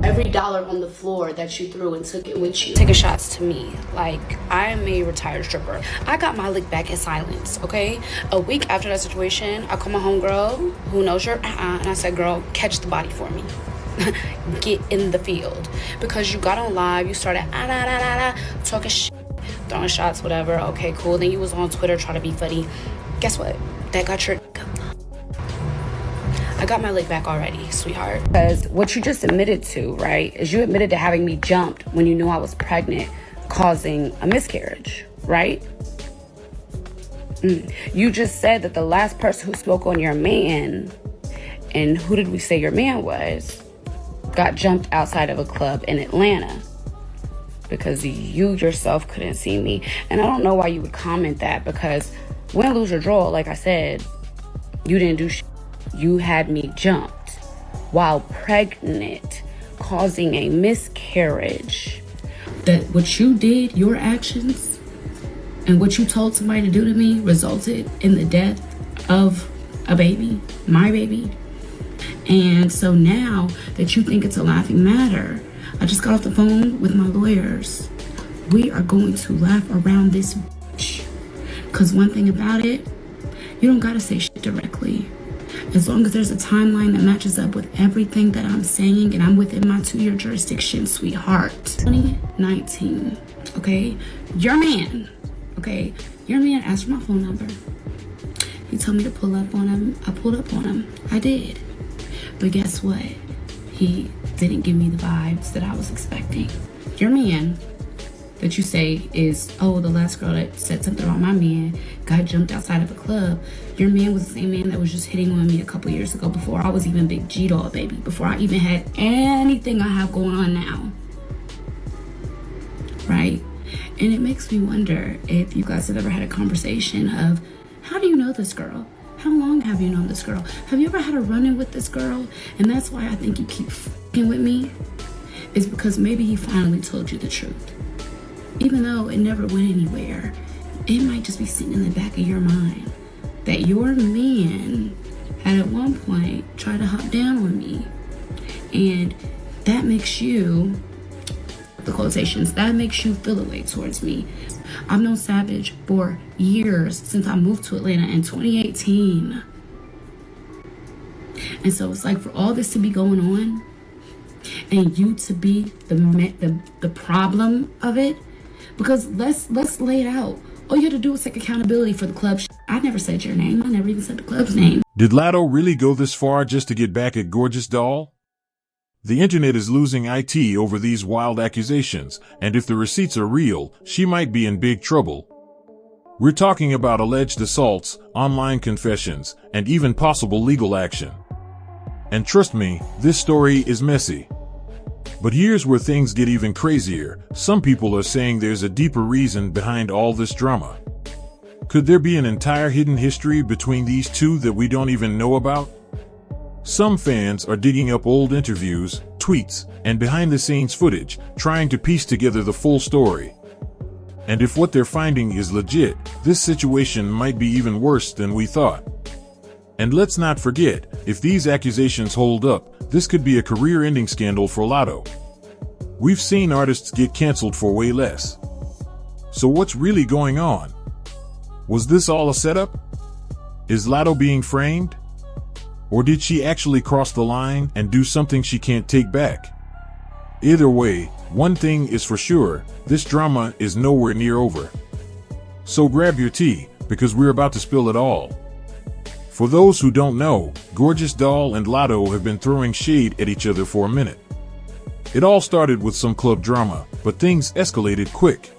every dollar on the floor that you threw and took it with you. Taking shots to me. Like, I am a retired stripper. I got my lick back in silence, okay? A week after that situation, I called my homegirl, who knows your and I said, girl, catch the body for me. Get in the field. Because you got on live, you started talking shit, throwing shots, whatever. Okay, cool. Then you was on Twitter trying to be funny. Guess what? That got your... I got my lick back already, sweetheart. Because what you just admitted to, right, is you admitted to having me jumped when you knew I was pregnant, causing a miscarriage, right? You just said that the last person who spoke on your man, and who did we say your man was, got jumped outside of a club in Atlanta because you yourself couldn't see me. And I don't know why you would comment that, because win, lose, or draw, like I said, you didn't do shit. You had me jumped while pregnant, causing a miscarriage. That what you did, your actions, and what you told somebody to do to me resulted in the death of a baby, my baby. And so now that you think it's a laughing matter, I just got off the phone with my lawyers. We are going to laugh around this bitch. Because one thing about it, you don't gotta say shit directly. As long as there's a timeline that matches up with everything that I'm saying and I'm within my 2-year jurisdiction, sweetheart. 2019, okay? Your man asked for my phone number. He told me to pull up on him. I pulled up on him. I did. But guess what? He didn't give me the vibes that I was expecting. Your man that you say is, oh, the last girl that said something about my man got jumped outside of a club. Your man was the same man that was just hitting on me a couple years ago, before I was even Big G-Doll, baby. Before I even had anything I have going on now. Right? And it makes me wonder if you guys have ever had a conversation of, how do you know this girl? How long have you known this girl? Have you ever had a run-in with this girl? And that's why I think you keep f***ing with me, is because maybe he finally told you the truth. Even though it never went anywhere, it might just be sitting in the back of your mind that your man had at one point tried to hop down on me. And that makes you, the quotations, that makes you feel a way towards me. I've known Savage for years, since I moved to Atlanta in 2018. And so it's like, for all this to be going on and you to be the problem of it, because let's lay it out. All you had to do was take accountability for the club. I never said your name. I never even said the club's name. Did Latto really go this far just to get back at Gorgeous Doll? The internet is losing IT over these wild accusations, and if the receipts are real, she might be in big trouble. We're talking about alleged assaults, online confessions, and even possible legal action. And trust me, this story is messy. But here's where things get even crazier. Some people are saying there's a deeper reason behind all this drama. Could there be an entire hidden history between these two that we don't even know about? Some fans are digging up old interviews, tweets, and behind-the-scenes footage, trying to piece together the full story. And if what they're finding is legit, this situation might be even worse than we thought. And let's not forget, if these accusations hold up, this could be a career-ending scandal for Latto. We've seen artists get canceled for way less. So what's really going on? Was this all a setup? Is Latto being framed? Or did she actually cross the line and do something she can't take back? Either way, one thing is for sure, this drama is nowhere near over. So grab your tea, because we're about to spill it all. For those who don't know, Gorgeous Doll and Latto have been throwing shade at each other for a minute. It all started with some club drama, but things escalated quick.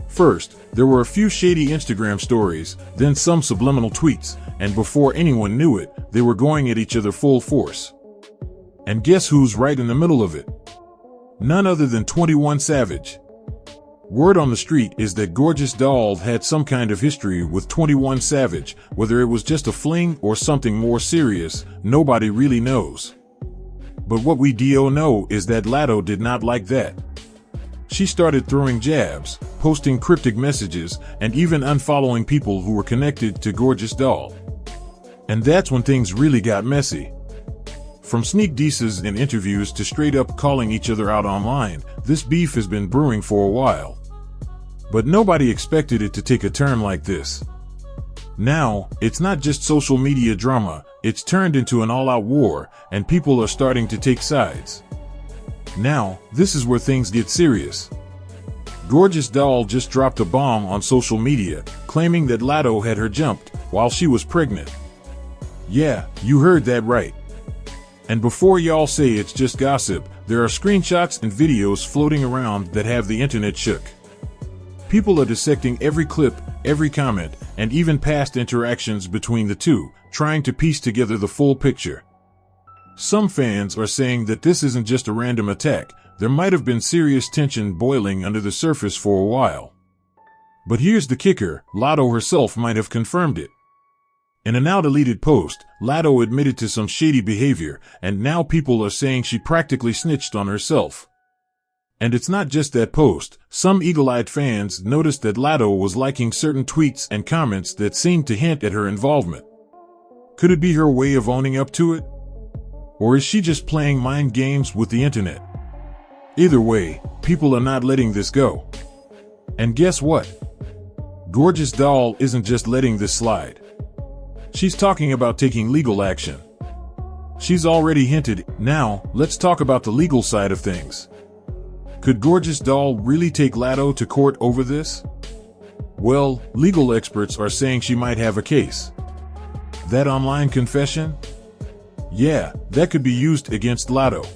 First, there were a few shady Instagram stories, then some subliminal tweets, and before anyone knew it, they were going at each other full force. And guess who's right in the middle of it? None other than 21 Savage. Word on the street is that Gorgeous Doll had some kind of history with 21 Savage. Whether it was just a fling or something more serious, nobody really knows. But what we do know is that Latto did not like that. She started throwing jabs, posting cryptic messages, and even unfollowing people who were connected to Gorgeous Doll. And that's when things really got messy. From sneak disses in interviews to straight up calling each other out online, this beef has been brewing for a while. But nobody expected it to take a turn like this. Now, it's not just social media drama, it's turned into an all-out war, and people are starting to take sides. Now, this is where things get serious. Gorgeous Doll just dropped a bomb on social media, claiming that Latto had her jumped while she was pregnant. Yeah, you heard that right. And before y'all say it's just gossip, there are screenshots and videos floating around that have the internet shook. People are dissecting every clip, every comment, and even past interactions between the two, trying to piece together the full picture. Some fans are saying that this isn't just a random attack, there might have been serious tension boiling under the surface for a while. But here's the kicker, Latto herself might have confirmed it. In a now-deleted post, Latto admitted to some shady behavior, and now people are saying she practically snitched on herself. And it's not just that post. Some eagle-eyed fans noticed that Latto was liking certain tweets and comments that seemed to hint at her involvement. Could it be her way of owning up to it? Or is she just playing mind games with the internet? Either way, people are not letting this go. And guess what? Gorgeous Doll isn't just letting this slide. She's talking about taking legal action. She's already hinted. Now, let's talk about the legal side of things. Could Gorgeous Doll really take Latto to court over this? Well, legal experts are saying she might have a case. That online confession? Yeah, that could be used against Latto.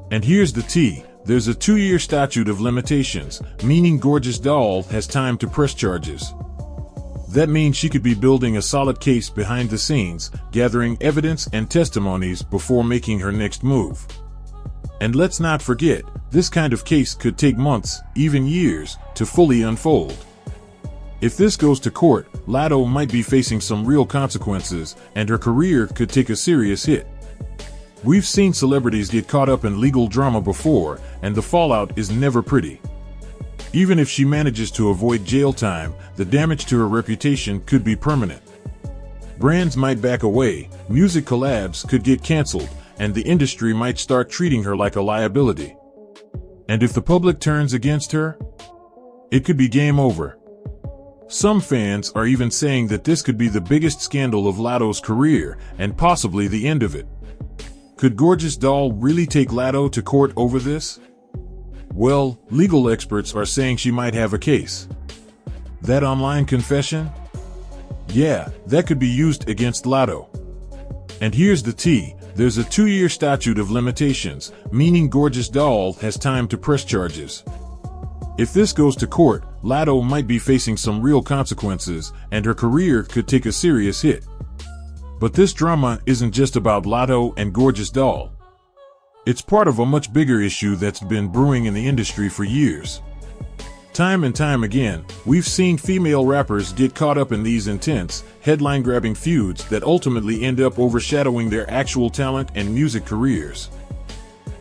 And here's the tea. There's a 2-year statute of limitations, meaning Gorgeous Doll has time to press charges. That means she could be building a solid case behind the scenes, gathering evidence and testimonies before making her next move. And let's not forget, this kind of case could take months, even years, to fully unfold. If this goes to court, Latto might be facing some real consequences, and her career could take a serious hit. We've seen celebrities get caught up in legal drama before, and the fallout is never pretty. Even if she manages to avoid jail time, the damage to her reputation could be permanent. Brands might back away, music collabs could get canceled, and the industry might start treating her like a liability. And if the public turns against her, it could be game over. Some fans are even saying that this could be the biggest scandal of Latto's career, and possibly the end of it. Could Gorgeous Doll really take Latto to court over this? Well, legal experts are saying she might have a case. That online confession? Yeah, that could be used against Latto. And here's the tea. There's a 2-year statute of limitations, meaning Gorgeous Doll has time to press charges. If this goes to court, Latto might be facing some real consequences, and her career could take a serious hit. But this drama isn't just about Latto and Gorgeous Doll. It's part of a much bigger issue that's been brewing in the industry for years. Time and time again, we've seen female rappers get caught up in these intense, headline-grabbing feuds that ultimately end up overshadowing their actual talent and music careers.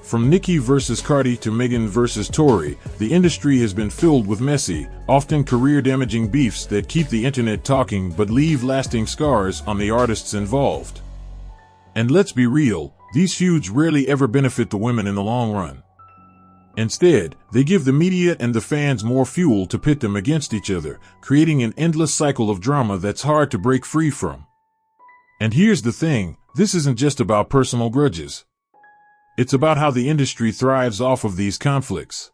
From Nicki versus Cardi to Megan versus Tory, the industry has been filled with messy, often career-damaging beefs that keep the internet talking but leave lasting scars on the artists involved. And let's be real, these feuds rarely ever benefit the women in the long run. Instead, they give the media and the fans more fuel to pit them against each other, creating an endless cycle of drama that's hard to break free from. And here's the thing, this isn't just about personal grudges. It's about how the industry thrives off of these conflicts.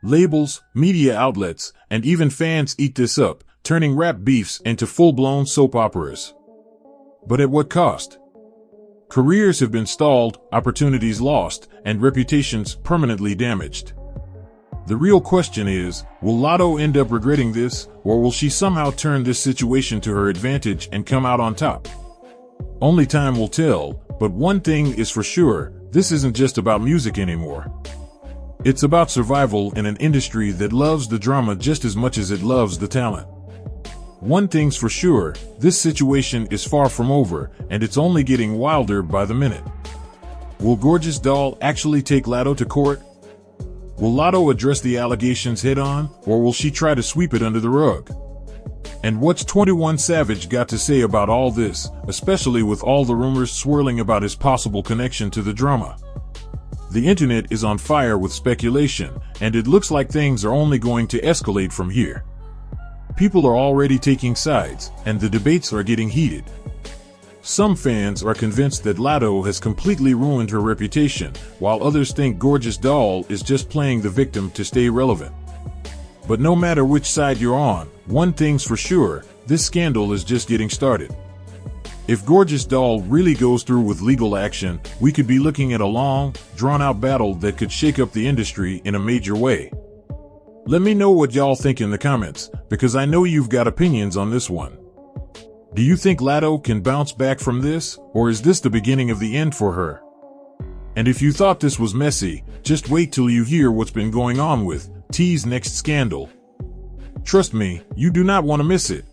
Labels, media outlets, and even fans eat this up, turning rap beefs into full-blown soap operas. But at what cost? Careers have been stalled, opportunities lost, and reputations permanently damaged. The real question is, will Latto end up regretting this, or will she somehow turn this situation to her advantage and come out on top? Only time will tell, but one thing is for sure, this isn't just about music anymore. It's about survival in an industry that loves the drama just as much as it loves the talent. One thing's for sure, this situation is far from over, and it's only getting wilder by the minute. Will Gorgeous Doll actually take Latto to court? Will Latto address the allegations head-on, or will she try to sweep it under the rug? And what's 21 Savage got to say about all this, especially with all the rumors swirling about his possible connection to the drama? The internet is on fire with speculation, and it looks like things are only going to escalate from here. People are already taking sides, and the debates are getting heated. Some fans are convinced that Latto has completely ruined her reputation, while others think Gorgeous Doll is just playing the victim to stay relevant. But no matter which side you're on, one thing's for sure, this scandal is just getting started. If Gorgeous Doll really goes through with legal action, we could be looking at a long, drawn-out battle that could shake up the industry in a major way. Let me know what y'all think in the comments, because I know you've got opinions on this one. Do you think Latto can bounce back from this, or is this the beginning of the end for her? And if you thought this was messy, just wait till you hear what's been going on with T's next scandal. Trust me, you do not want to miss it.